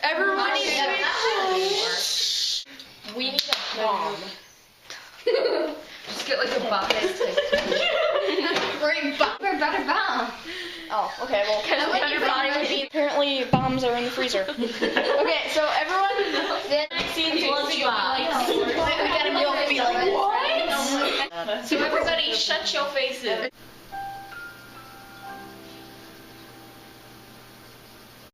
Everybody we need a bomb. just get like a bomb. Great bomb. We're about to bomb. Oh, okay, well, apparently bombs are in the freezer. Okay, so everyone, then I see the ones we gotta go be like, what? So everybody shut your faces.